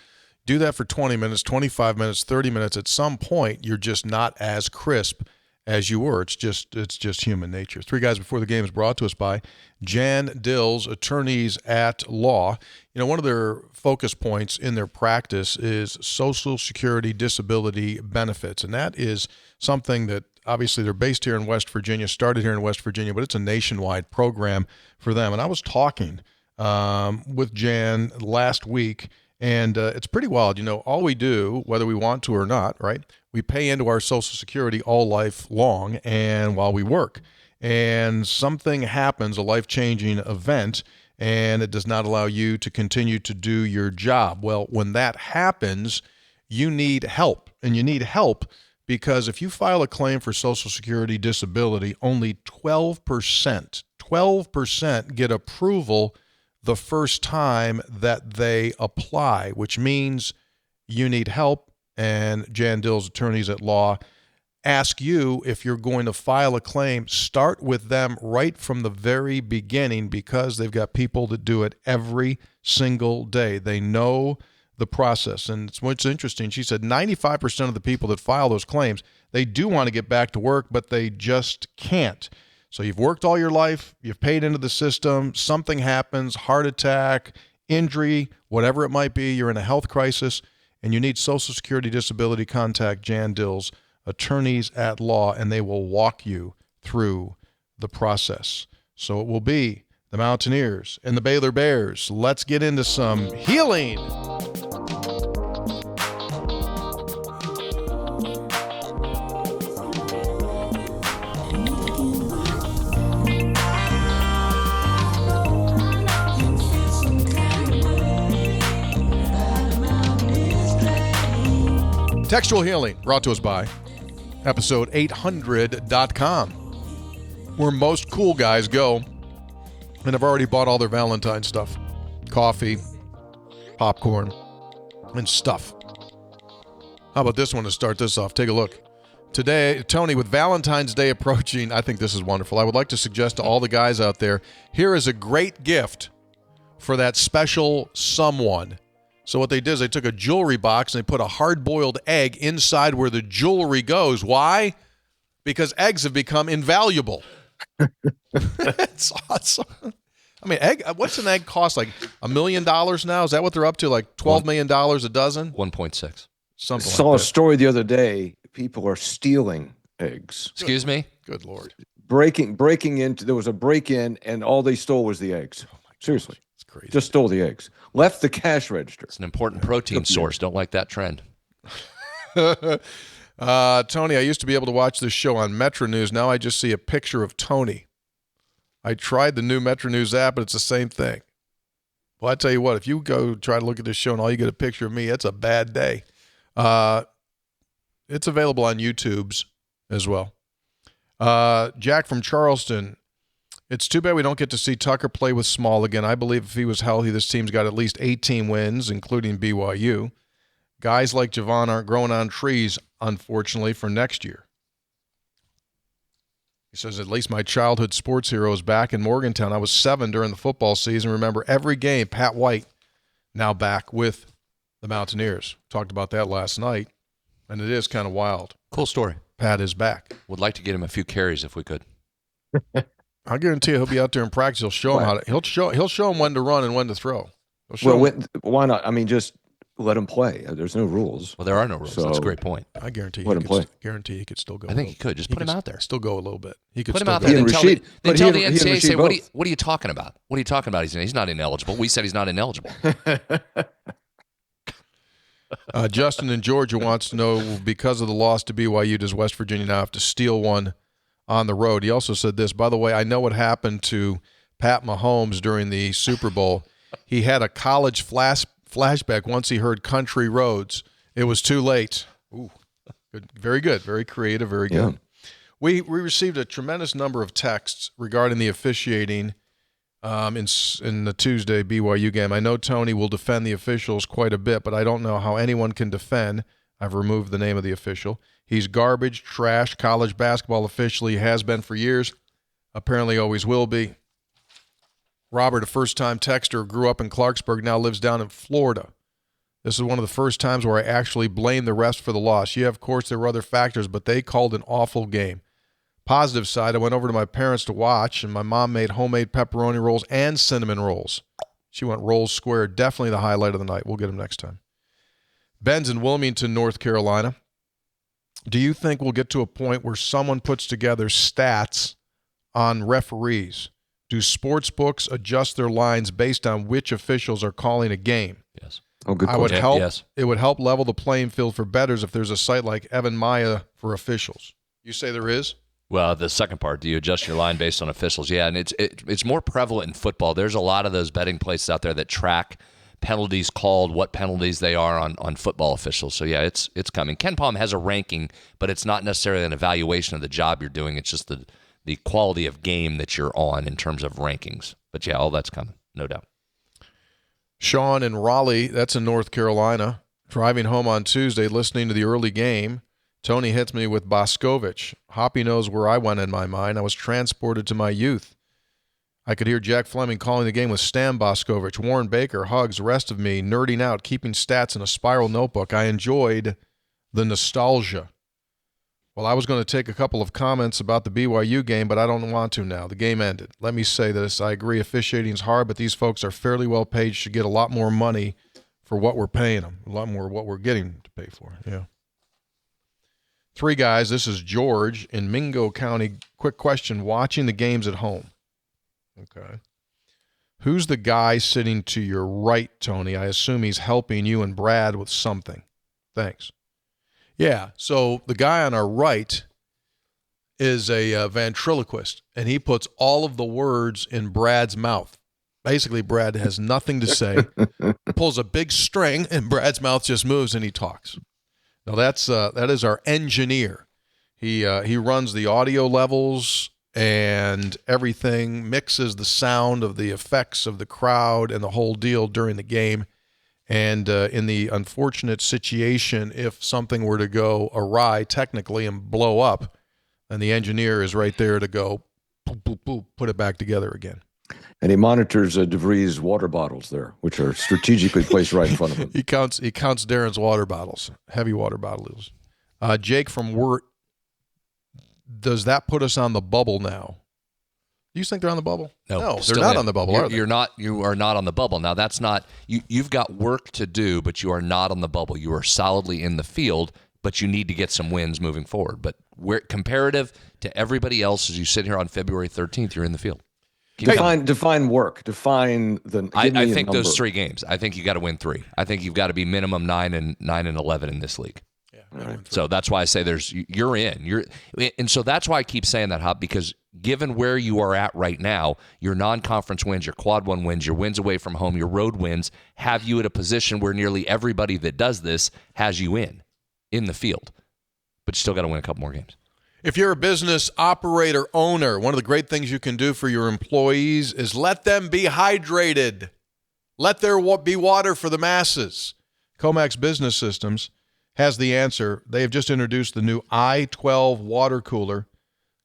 20 minutes, 25 minutes, 30 minutes. At some point, you're just not as crisp as you were. It's just human nature. 3 Guys Before the Game is brought to us by Jan Dills, attorneys at law. You know, one of their focus points in their practice is Social Security disability benefits, and that is something that obviously they're based here in West Virginia, started here in West Virginia, but it's a nationwide program for them. And I was talking with Jan last week, and it's pretty wild. You know, all we do, whether we want to or not, right, we pay into our Social Security all life long and while we work. And something happens, a life-changing event, and it does not allow you to continue to do your job. Well, when that happens, you need help. And you need help because if you file a claim for Social Security disability, only 12% get approval the first time that they apply, which means you need help. And Jan Dills, attorneys at law, ask you if you're going to file a claim, start with them right from the very beginning because they've got people that do it every single day. They know the process. And it's what's interesting. She said 95% of the people that file those claims, they do want to get back to work, but they just can't. So you've worked all your life, you've paid into the system, something happens, heart attack, injury, whatever it might be, you're in a health crisis, and you need Social Security disability, contact Jan Dills, attorneys at law, and they will walk you through the process. So it will be the Mountaineers and the Baylor Bears. Let's get into some healing. Textual Healing, brought to us by episode800.com, where most cool guys go and have already bought all their Valentine stuff. Coffee, popcorn, and stuff. How about this one to start this off? Take a look. Today, Tony, with Valentine's Day approaching, I think this is wonderful. I would like to suggest to all the guys out there, here is a great gift for that special someone. So what they did is they took a jewelry box and they put a hard-boiled egg inside where the jewelry goes. Why? Because eggs have become invaluable. It's awesome. I mean, what's an egg cost? Like $1 million now? Is that what they're up to? Like $12 million a dozen? 1.6. I Something saw like a that. story the other day. People are stealing eggs. Excuse me? Good Lord. Breaking into, there was a break-in, and all they stole was the eggs. Seriously. It's crazy. Just stole the eggs. Left the cash register. It's an important protein source. Don't like that trend. Tony, I used to be able to watch this show on Metro News. Now I just see a picture of Tony. I tried the new Metro News app, but it's the same thing. Well, I tell you what, if you go try to look at this show and all you get a picture of me, it's a bad day. It's available on YouTube's as well. Jack from Charleston. It's too bad we don't get to see Tucker play with Small again. I believe if he was healthy, this team's got at least 18 wins, including BYU. Guys like Javon aren't growing on trees, unfortunately, for next year. He says, at least my childhood sports hero is back in Morgantown. I was 7 during the football season. Remember every game. Pat White, now back with the Mountaineers. Talked about that last night, and it is kind of wild. Cool story. Pat is back. Would like to get him a few carries if we could. I guarantee you he'll be out there in practice. He'll show him he'll show him when to run and when to throw. Why not? I mean, just let him play. There's no rules. Well, there are no rules. That's a great point. I guarantee let him play. Guarantee he could still go. I think he could. Just put him out there. Still go a little bit. He could put him still out go. there. Then tell the NCAA, say, what are you talking about? What are you talking about? He's not ineligible. We said he's not ineligible. Justin in Georgia wants to know, because of the loss to BYU, does West Virginia now have to steal one on the road? He also said this, by the way, I know what happened to Pat Mahomes during the Super Bowl. He had a college flashback once he heard Country Roads. It was too late. Ooh, good. Very good. Very creative. Very good. Yeah. We received a tremendous number of texts regarding the officiating in the Tuesday BYU game. I know Tony will defend the officials quite a bit, but I don't know how anyone can defend. I've removed the name of the official. He's garbage, trash, college basketball official. He has been for years. Apparently always will be. Robert, a first-time texter, grew up in Clarksburg, now lives down in Florida. This is one of the first times where I actually blame the refs for the loss. Yeah, of course, there were other factors, but they called an awful game. Positive side, I went over to my parents to watch, and my mom made homemade pepperoni rolls and cinnamon rolls. She went rolls square. Definitely the highlight of the night. We'll get him next time. Ben's in Wilmington, North Carolina. Do you think we'll get to a point where someone puts together stats on referees? Do sports books adjust their lines based on which officials are calling a game? Yes. Oh, good question. Yes. It would help level the playing field for bettors if there's a site like Evan Maya for officials. You say there is? Well, the second part, do you adjust your line based on officials? Yeah, and it's more prevalent in football. There's a lot of those betting places out there that track penalties called, what penalties they are on football officials. So, yeah, it's coming. Ken Palm has a ranking, but it's not necessarily an evaluation of the job you're doing. It's just the quality of game that you're on in terms of rankings. But, yeah, all that's coming, no doubt. Sean in Raleigh, that's in North Carolina, driving home on Tuesday, listening to the early game. Tony hits me with Boscovich. Hoppy knows where I went in my mind. I was transported to my youth. I could hear Jack Fleming calling the game with Stan Boscovich. Warren Baker hugs the rest of me, nerding out, keeping stats in a spiral notebook. I enjoyed the nostalgia. Well, I was going to take a couple of comments about the BYU game, but I don't want to now. The game ended. Let me say this. I agree officiating is hard, but these folks are fairly well paid, should get a lot more money for what we're paying them, a lot more what we're getting to pay for. Yeah. 3 guys, this is George in Mingo County. Quick question, watching the games at home. Okay. Who's the guy sitting to your right, Tony? I assume he's helping you and Brad with something. Thanks. Yeah, so the guy on our right is a ventriloquist, and he puts all of the words in Brad's mouth. Basically, Brad has nothing to say, pulls a big string, and Brad's mouth just moves, and he talks. Now, that is our engineer. He runs the audio levels and everything, mixes the sound of the effects of the crowd and the whole deal during the game. And in the unfortunate situation, if something were to go awry technically and blow up, then the engineer is right there to go, boop, boop, boop, put it back together again. And he monitors DeVries' water bottles there, which are strategically placed right in front of him. He counts Darren's water bottles, heavy water bottles. Jake from Wirt, does that put us on the bubble now? Do you think they're on the bubble? No, they're not on the bubble, are they? You are not on the bubble. Now, that's not – you've got work to do, but you are not on the bubble. You are solidly in the field, but you need to get some wins moving forward. But comparative to everybody else, as you sit here on February 13th, you're in the field. Define work. Define the – I think those 3 games. I think you got to win 3. I think you've got to be minimum 9 and 11 in this league. Right. So that's why I say you're in. And so that's why I keep saying that, Hop, because given where you are at right now, your non-conference wins, your quad 1 wins, your wins away from home, your road wins, have you at a position where nearly everybody that does this has you in the field. But you still got to win a couple more games. If you're a business operator, owner, one of the great things you can do for your employees is let them be hydrated. Let there be water for the masses. Comax Business Systems has the answer. They have just introduced the new I-12 water cooler.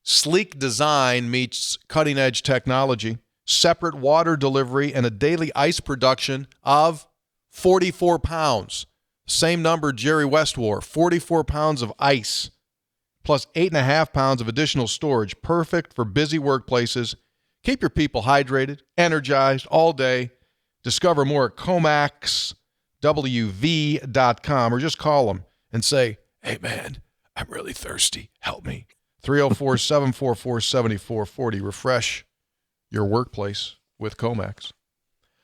Sleek design meets cutting-edge technology, separate water delivery, and a daily ice production of 44 pounds. Same number Jerry West wore, 44 pounds of ice, plus 8.5 pounds of additional storage, perfect for busy workplaces. Keep your people hydrated, energized all day. Discover more at ComaxWV.com or just call them and say, hey, man, I'm really thirsty. Help me. 304-744-7440. Refresh your workplace with Comax.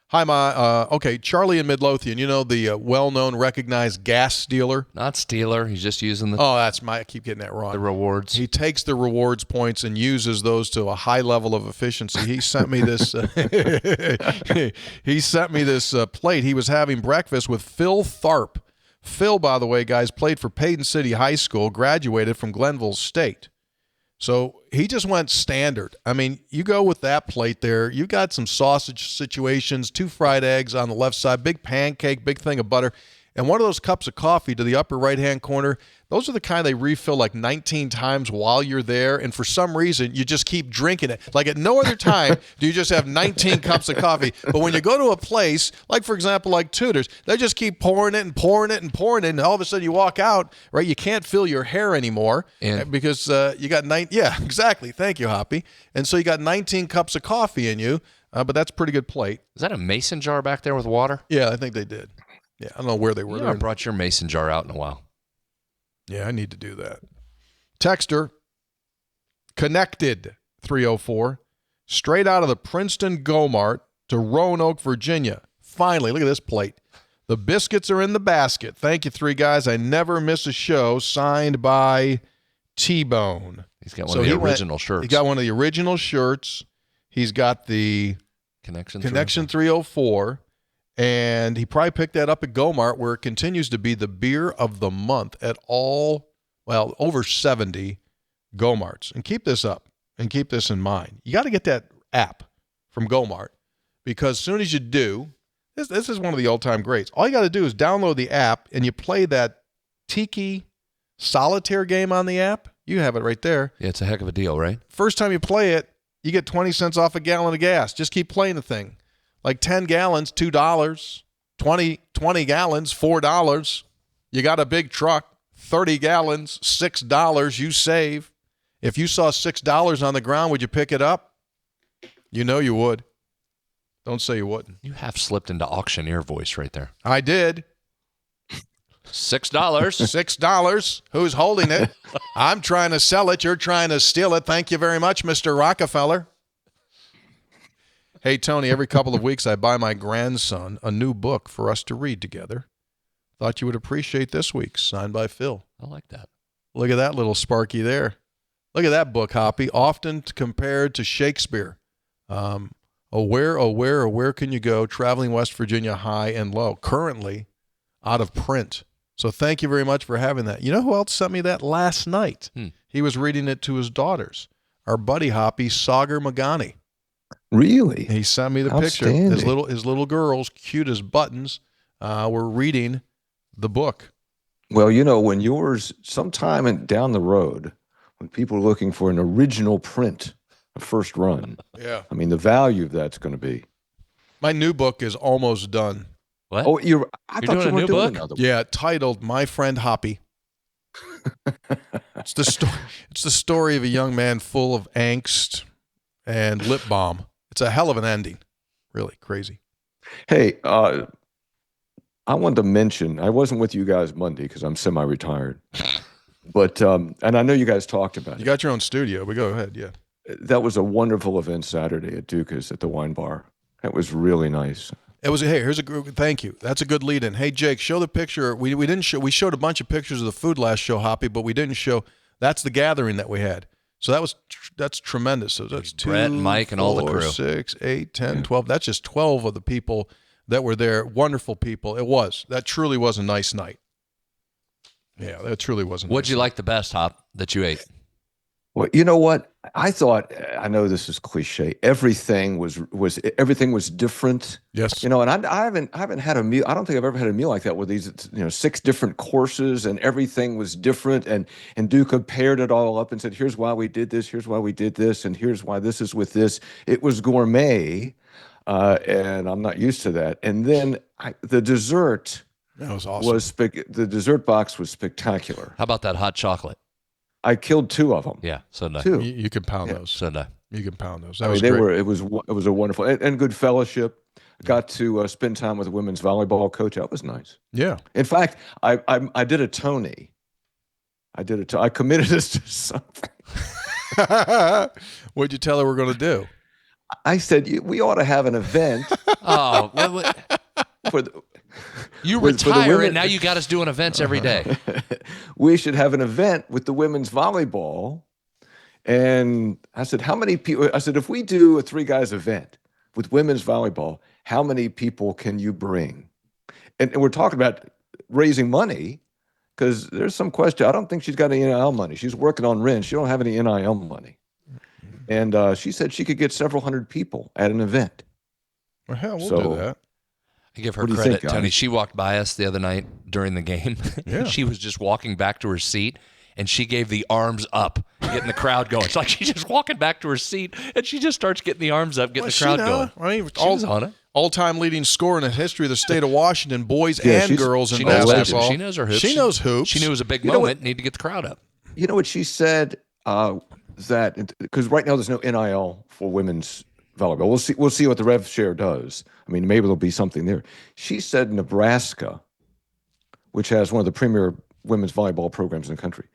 Hi, okay, Charlie in Midlothian, you know the well-known, recognized gas dealer? Not Steeler. He's just using the I keep getting that wrong. The rewards. He takes the rewards points and uses those to a high level of efficiency. He sent me this plate. He was having breakfast with Phil Tharp. Phil, by the way, guys, played for Payton City High School, graduated from Glenville State. So he just went standard. I mean, you go with that plate there. You got some sausage situations, 2 fried eggs on the left side, big pancake, big thing of butter, and one of those cups of coffee to the upper right-hand corner. Those are the kind they refill like 19 times while you're there, and for some reason, you just keep drinking it. Like at no other time do you just have 19 cups of coffee. But when you go to a place, like for example, like Tudor's, they just keep pouring it and pouring it and pouring it, and all of a sudden you walk out, right? You can't feel your hair anymore because you got 9. Yeah, exactly. Thank you, Hoppy. And so you got 19 cups of coffee in you, but that's a pretty good plate. Is that a mason jar back there with water? Yeah, I think they did. Yeah, I don't know where they were. I haven't brought your mason jar out in a while. Yeah, I need to do that. Texter, connected 304, straight out of the Princeton Go-Mart to Roanoke, Virginia. Finally, look at this plate. The biscuits are in the basket. Thank you, 3 guys. I never miss a show. Signed by T-Bone. He's got one of the original shirts. He got one of the original shirts. He's got the Connection 304. And he probably picked that up at Go-Mart, where it continues to be the beer of the month at over 70 Go-Marts. And keep this up and keep this in mind. You got to get that app from Go-Mart, because as soon as you do, this is one of the all-time greats. All you got to do is download the app, and you play that Tiki Solitaire game on the app. You have it right there. Yeah, it's a heck of a deal, right? First time you play it, you get 20 cents off a gallon of gas. Just keep playing the thing. Like 10 gallons, $2. 20 gallons, $4. You got a big truck, 30 gallons, $6 you save. If you saw $6 on the ground, would you pick it up? You know you would. Don't say you wouldn't. You half slipped into auctioneer voice right there. I did. $6. $6. Who's holding it? I'm trying to sell it. You're trying to steal it. Thank you very much, Mr. Rockefeller. Hey, Tony, every couple of weeks I buy my grandson a new book for us to read together. Thought you would appreciate this week's, signed by Phil. I like that. Look at that little Sparky there. Look at that book, Hoppy, often compared to Shakespeare. Where can you go? Traveling West Virginia high and low. Currently out of print. So thank you very much for having that. You know who else sent me that last night? He was reading it to his daughters. Our buddy Hoppy, Sagar Magani. Really? He sent me the picture. His little girls, cute as buttons, were reading the book. Well, you know, when yours, sometime down the road, when people are looking for an original print, a first run, Yeah. I mean, the value of that's going to be. My new book is almost done. What? Oh, You're thought doing you a were new doing book? another one. Yeah, titled My Friend Hoppy. It's the story of a young man full of angst and lip balm. It's a hell of an ending. Really crazy. Hey, I wanted to mention, I wasn't with you guys Monday because I'm semi-retired. But, and I know you guys talked about You it. got your own studio, but go ahead, yeah. That was a wonderful event Saturday at Duca's at the wine bar. That was really nice. It was, hey, here's a group. Thank you. That's a good lead in. Hey, Jake, show the picture. We didn't show, we showed a bunch of pictures of the food last show, Hoppy, but we didn't show, that's the gathering that we had. So that's tremendous. So that's Brett, Mike, and all the crew. 6, 8, 10, 12. That's just 12 of the people that were there. Wonderful people. It was. That truly was a nice night. Yeah, that truly was a nice What'd you night. like the best, Hop, that you ate? Well, you know what? I thought, I know this is cliche. Everything was different. Yes. You know, and I haven't had a meal. I don't think I've ever had a meal like that with these, 6 different courses and everything was different. And Duca paired it all up and said, here's why we did this, here's why we did this, and here's why this is with this. It was gourmet, and I'm not used to that. And then the dessert That was awesome. the dessert box was spectacular. How about that hot chocolate? I killed 2 of them. Yeah, so did I. 2. You can pound those. So did I. You can pound those. That I was mean, great. it was a wonderful and good fellowship. Got to spend time with the women's volleyball coach. That was nice. Yeah. In fact, I did a Tony. I committed this to something. What'd you tell her we're going to do? I said we ought to have an event Oh, for the. you for the retire women. and now you got us doing events every day. We should have an event with the women's volleyball. And I said, how many people? I said, if we do a 3 guys event with women's volleyball, how many people can you bring? And we're talking about raising money because there's some question. I don't think she's got any NIL money. She's working on rent. She don't have any NIL money. And she said she could get several hundred people at an event. Well, hell, we'll So- do that. I give her What do you credit, think, Tony. guys? She walked by us the other night during the game. Yeah. She was just walking back to her seat, and she gave the arms up, getting the crowd going. It's like she's just walking back to her seat, and she just starts getting the arms up, getting the crowd going. I mean, She was on it. all-time leading scorer in the history of the state of Washington, boys Yeah, and she's- girls in She knows basketball. hoops. She knows her hoops. She knows hoops. She knew it was a big You know moment. Need to get the crowd up. You know what she said? That because right now there's no NIL for women's volleyball. We'll see what the rev share does. I mean, maybe there'll be something there. She said Nebraska, which has one of the premier women's volleyball programs in the country,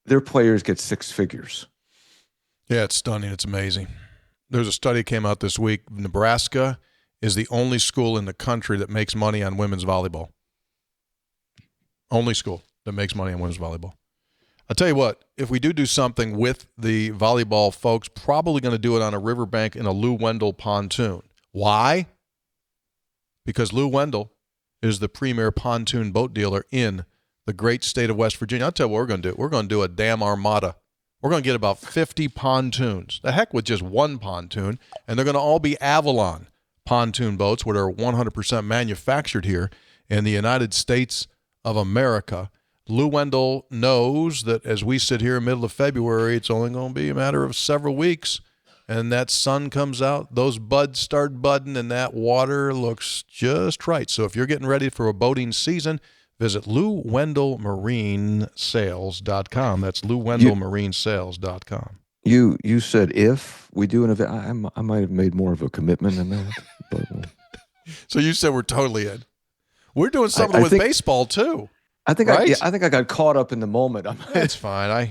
their players get 6 figures. Yeah, it's stunning. It's amazing. There's a study came out this week. Nebraska is the only school in the country that makes money on women's volleyball. Only school that makes money on women's volleyball. I'll tell you what, if we do something with the volleyball folks, probably going to do it on a riverbank in a Lou Wendell pontoon. Why? Because Lou Wendell is the premier pontoon boat dealer in the great state of West Virginia. I'll tell you what we're going to do. We're going to do a damn armada. We're going to get about 50 pontoons. The heck with just one pontoon, and they're going to all be Avalon pontoon boats, which are 100% manufactured here in the United States of America. Lou Wendell knows that as we sit here in the middle of February, it's only going to be a matter of several weeks, and that sun comes out, those buds start budding, and that water looks just right. So if you're getting ready for a boating season, visit LouWendellMarineSales.com. That's LouWendellMarineSales.com. You said if we do an event, I might have made more of a commitment than that. But, So you said we're totally in. We're doing something with baseball too. I think right? I think I got caught up in the moment. That's fine.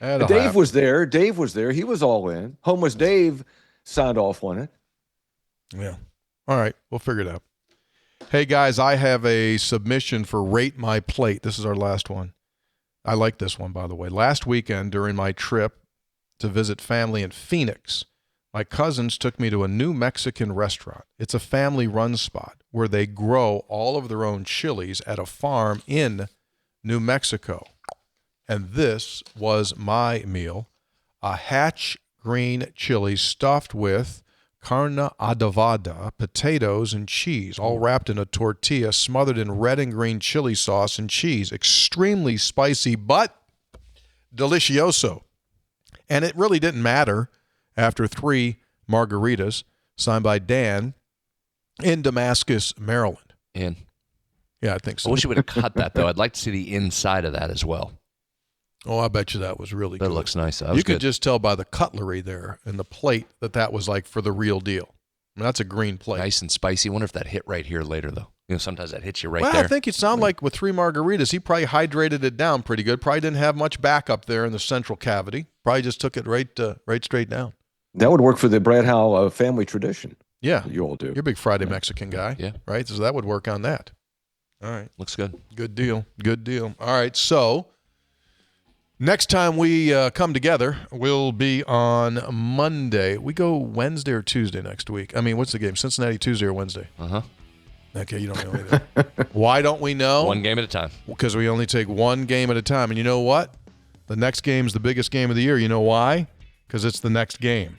Dave was there. Dave was there. He was all in. Homeless Dave signed off on it. Yeah. All right. We'll figure it out. Hey, guys, I have a submission for Rate My Plate. This is our last one. I like this one, by the way. Last weekend, during my trip to visit family in Phoenix, my cousins took me to a new Mexican restaurant. It's a family-run spot where they grow all of their own chilies at a farm in New Mexico. And this was my meal, a hatch green chili stuffed with carne adobada, potatoes, and cheese, all wrapped in a tortilla, smothered in red and green chili sauce and cheese. Extremely spicy, but delicioso. And it really didn't matter after 3 margaritas, signed by Dan in Damascus, Maryland. In. Yeah, I think so. I wish you would have cut that, though. I'd like to see the inside of that as well. Oh, I bet you that was really good. That looks nice. You could just tell by the cutlery there and the plate that was like for the real deal. I mean, that's a green plate. Nice and spicy. I wonder if that hit right here later, though. You know, sometimes that hits you right there. there. I think it sounded like with 3 margaritas, he probably hydrated it down pretty good. Probably didn't have much back up there in the central cavity. Probably just took it right straight down. That would work for the Brad Howell family tradition. Yeah. You all do. You're a big Friday Mexican guy. Yeah. Right? So that would work on that. All right. Looks good. Good deal. Good deal. All right. So next time we come together, we'll be on Monday. We go Wednesday or Tuesday next week. I mean, what's the game? Cincinnati Tuesday or Wednesday? Uh-huh. Okay, you don't know either. Why don't we know? One game at a time. Because we only take one game at a time. And you know what? The next game's the biggest game of the year. You know why? Because it's the next game.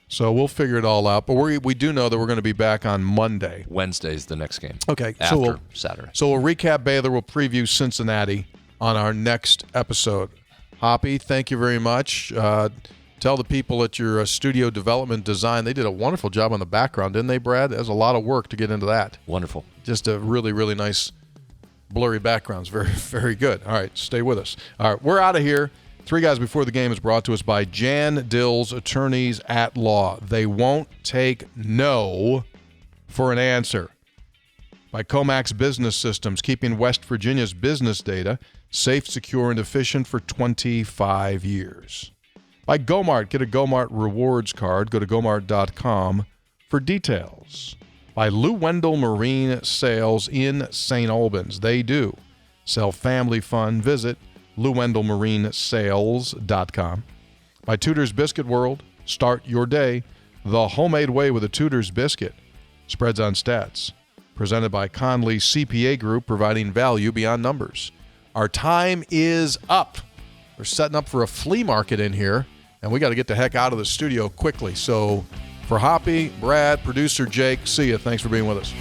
So we'll figure it all out. But we do know that we're going to be back on Monday. Wednesday's the next game. Okay. After Saturday. So we'll recap Baylor. We'll preview Cincinnati on our next episode. Hoppy, thank you very much. Tell the people at your studio development design, they did a wonderful job on the background, didn't they, Brad? There's a lot of work to get into that. Wonderful. Just a really, really nice blurry backgrounds. Very, very good. All right, stay with us. All right, we're out of here. 3 Guys Before the Game is brought to us by Jan Dill's Attorneys at Law. They won't take no for an answer. By Comax Business Systems, keeping West Virginia's business data safe, secure, and efficient for 25 years. By Gomart, get a Gomart rewards card. Go to gomart.com for details. By Lou Wendell Marine Sales in St. Albans. They do sell family fun. Visit LouWendellMarineSales.com. By Tudor's Biscuit World, start your day the homemade way with a Tudor's Biscuit. Spreads on Stats. Presented by Conley CPA Group, providing value beyond numbers. Our time is up. We're setting up for a flea market in here, and we got to get the heck out of the studio quickly. So for Hoppy, Brad, producer Jake, see you. Thanks for being with us.